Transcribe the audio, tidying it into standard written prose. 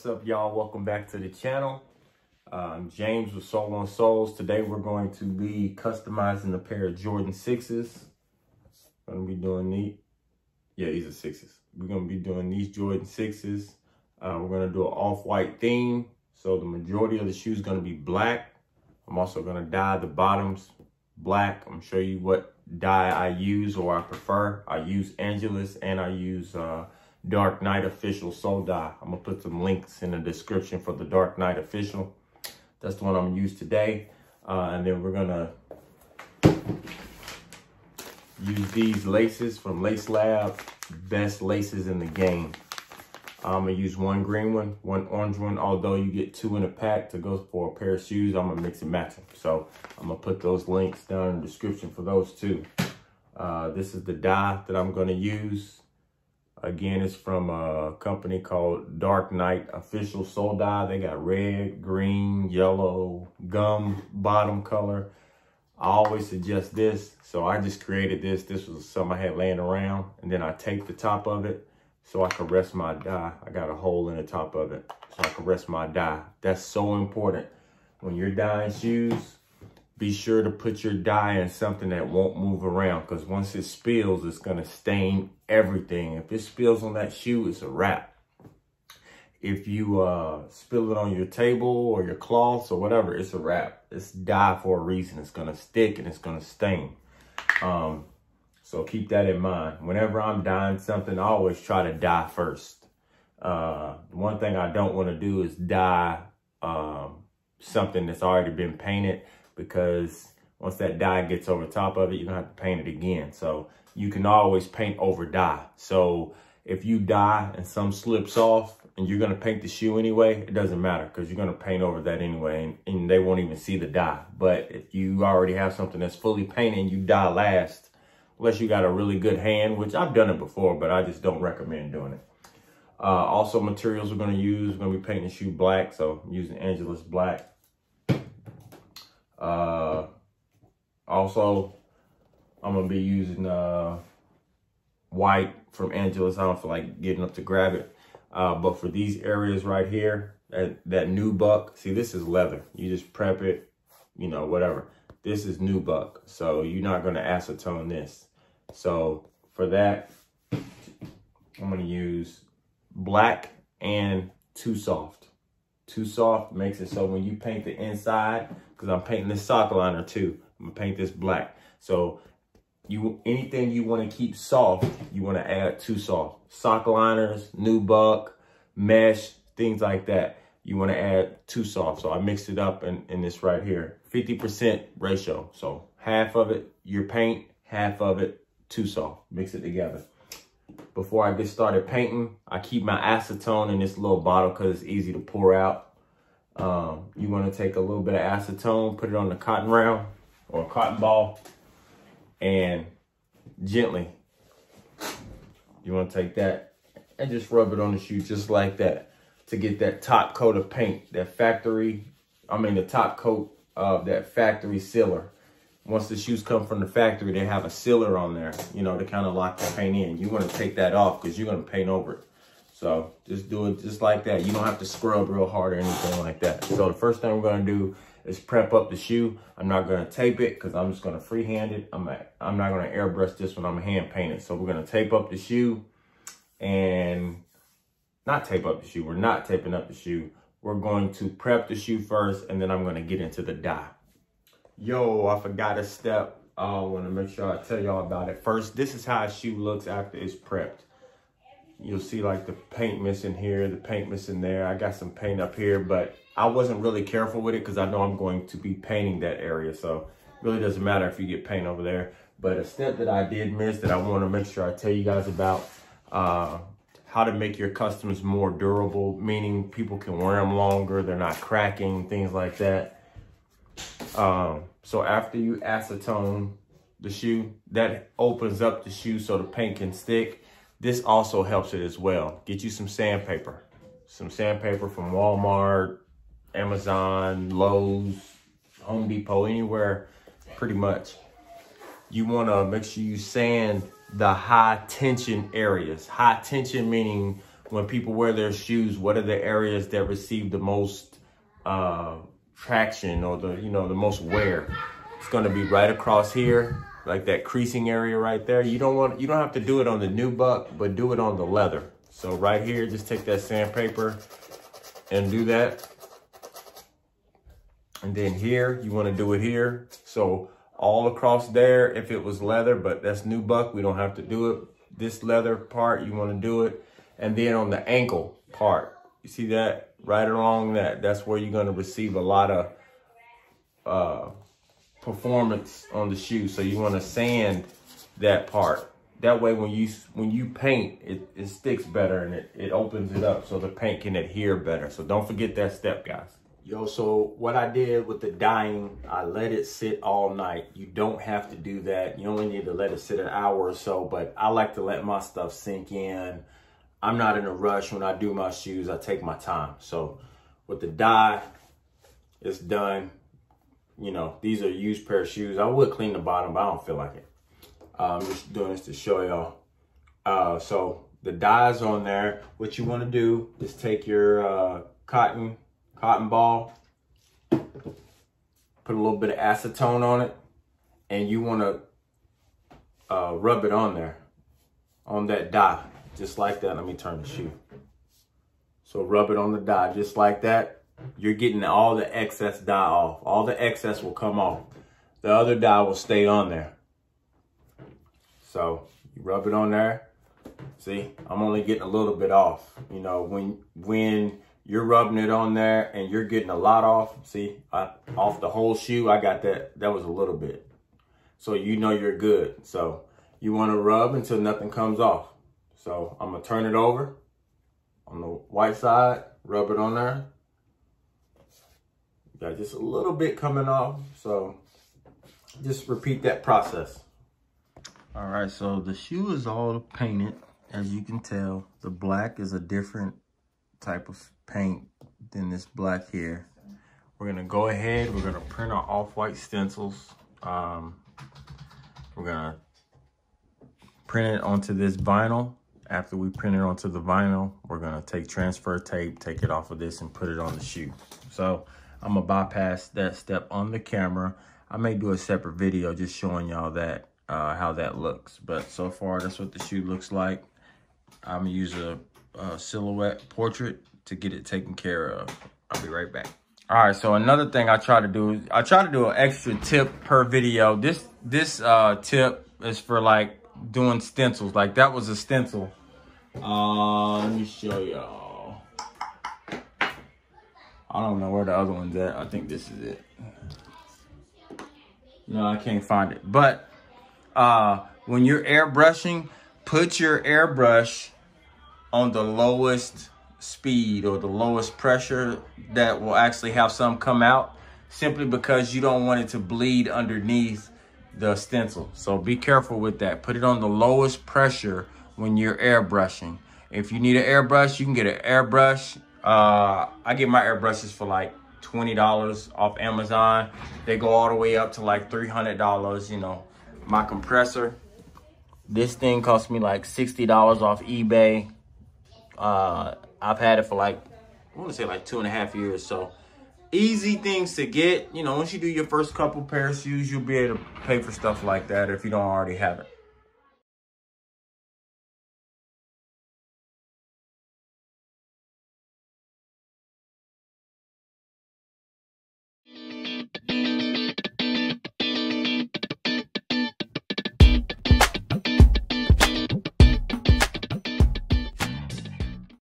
up, y'all? Welcome back to the channel. I'm James with Soul on Souls. Today we're going to be customizing a pair of Jordan 6s. Gonna be doing these. Yeah, these are 6s. We're gonna be doing these Jordan 6s. We're gonna do an off-white theme. So the majority of the shoe is gonna be black. I'm also gonna dye the bottoms black. I'm gonna show you what dye I use or I prefer. I use Angelus and I use Dark Knight Official Soul Dye. I'm gonna put some links in the description for the Dark Knight Official. That's the one I'm gonna use today. And then we're gonna use these laces from Lace Lab. Best laces in the game. I'm gonna use one green one, one orange one. Although you get two in a pack to go for a pair of shoes, I'm gonna mix and match them. So I'm gonna put those links down in the description for those two. This is the dye that I'm gonna use. Again, it's from a company called Dark Knight Official Soul Dye. They got red, green, yellow, gum bottom color. I always suggest this, so I just created this. This was something I had laying around, and then I taped the top of it so I could rest my dye. I got a hole in the top of it so I could rest my dye. That's so important. When you're dyeing shoes, be sure to put your dye in something that won't move around, because once it spills, it's gonna stain everything. If it spills on that shoe, it's a wrap. If you spill it on your table or your cloths or whatever, it's a wrap. It's dye for a reason. It's gonna stick and it's gonna stain. So keep that in mind. Whenever I'm dyeing something, I always try to dye first. One thing I don't wanna do is dye something that's already been painted, because once that dye gets over top of it, you're gonna have to paint it again. So you can always paint over dye. So if you dye and some slips off and you're gonna paint the shoe anyway, it doesn't matter, because you're gonna paint over that anyway, and they won't even see the dye. But if you already have something that's fully painted and you dye last, unless you got a really good hand, which I've done it before, but I just don't recommend doing it. Also, materials we're gonna use, we're gonna be painting the shoe black, so I'm using Angelus black. Also, I'm gonna be using white from Angelus. I don't feel like getting up to grab it, but for these areas right here, that nubuck, see, this is leather. You just prep it, you know, whatever. This is nubuck, so you're not gonna acetone this. So for that, I'm gonna use black and too soft. Too soft makes it so when you paint the inside, because I'm painting this sock liner too, I'm gonna paint this black. So anything you want to keep soft, you want to add too soft. Sock liners, nubuck, mesh, things like that, you want to add too soft. So I mixed it up in this right here, 50% ratio. So half of it your paint, half of it too soft. Mix it together. Before I get started painting, I keep my acetone in this little bottle because it's easy to pour out. You want to take a little bit of acetone, put it on the cotton round or cotton ball, and gently, you want to take that and just rub it on the shoe just like that to get that top coat of paint, the top coat of that factory sealer. Once the shoes come from the factory, they have a sealer on there, you know, to kind of lock the paint in. You want to take that off because you're going to paint over it. So just do it just like that. You don't have to scrub real hard or anything like that. So the first thing we're going to do is prep up the shoe. I'm not going to tape it because I'm just going to freehand it. I'm not going to airbrush this one. I'm going to hand paint it. So we're going to tape up the shoe and not tape up the shoe. We're not taping up the shoe. We're going to prep the shoe first, and then I'm going to get into the dye. Yo, I forgot a step. I want to make sure I tell y'all about it. First, this is how a shoe looks after it's prepped. You'll see like the paint missing here, the paint missing there. I got some paint up here, but I wasn't really careful with it because I know I'm going to be painting that area. So it really doesn't matter if you get paint over there. But a step that I did miss that I want to make sure I tell you guys about, how to make your customs more durable, meaning people can wear them longer, they're not cracking, things like that. So after you acetone the shoe, that opens up the shoe so the paint can stick. This also helps it as well. Get you some sandpaper. Some sandpaper from Walmart, Amazon, Lowe's, Home Depot, anywhere pretty much. You want to make sure you sand the high tension areas. High tension meaning when people wear their shoes, what are the areas that receive the most traction or the most wear? It's going to be right across here, like that creasing area right there. You don't have to do it on the new buck, but do it on the leather. So right here, just take that sandpaper and do that. And then here, you want to do it here. So all across there, if it was leather, but that's new buck, we don't have to do it. This leather part, you want to do it. And then on the ankle part, you see that? Right along that, that's where you're going to receive a lot of performance on the shoe. So you want to sand that part. That way when you paint, it sticks better and it opens it up so the paint can adhere better. So don't forget that step, guys. Yo, so what I did with the dyeing, I let it sit all night. You don't have to do that. You only need to let it sit an hour or so, but I like to let my stuff sink in. I'm not in a rush when I do my shoes. I take my time. So with the dye, it's done. You know, these are used pair of shoes. I would clean the bottom, but I don't feel like it. I'm just doing this to show y'all. So the dye's on there. What you want to do is take your cotton ball, put a little bit of acetone on it, and you want to rub it on there, on that dye, just like that. Let me turn the shoe. So rub it on the dye, just like that. You're getting all the excess dye off. All the excess will come off. The other dye will stay on there. So you rub it on there. See, I'm only getting a little bit off. You know, when you're rubbing it on there and you're getting a lot off, see, off the whole shoe, I got that was a little bit. So you know you're good. So you want to rub until nothing comes off. So I'm going to turn it over on the white side, rub it on there. Got just a little bit coming off. So just repeat that process. All right, so the shoe is all painted. As you can tell, the black is a different type of paint than this black here. We're gonna go ahead, we're gonna print our off-white stencils. We're gonna print it onto this vinyl. After we print it onto the vinyl, we're gonna take transfer tape, take it off of this and put it on the shoe. So I'm gonna bypass that step on the camera. I may do a separate video just showing y'all that how that looks. But so far, that's what the shoe looks like. I'm gonna use a silhouette portrait to get it taken care of. I'll be right back. All right, so another thing I try to do is I try to do an extra tip per video. This tip is for like doing stencils. Like that was a stencil. Let me show y'all. I don't know where the other one's at. I think this is it. No, I can't find it. But when you're airbrushing, put your airbrush on the lowest speed or the lowest pressure that will actually have some come out, simply because you don't want it to bleed underneath the stencil. So be careful with that. Put it on the lowest pressure when you're airbrushing. If you need an airbrush, you can get an airbrush. I get my airbrushes for like $20 off Amazon. They go all the way up to like $300, you know. My compressor, this thing cost me like $60 off eBay. I've had it for like, I want to say like 2.5 years. So easy things to get. You know, once you do your first couple pair of shoes, you'll be able to pay for stuff like that if you don't already have it.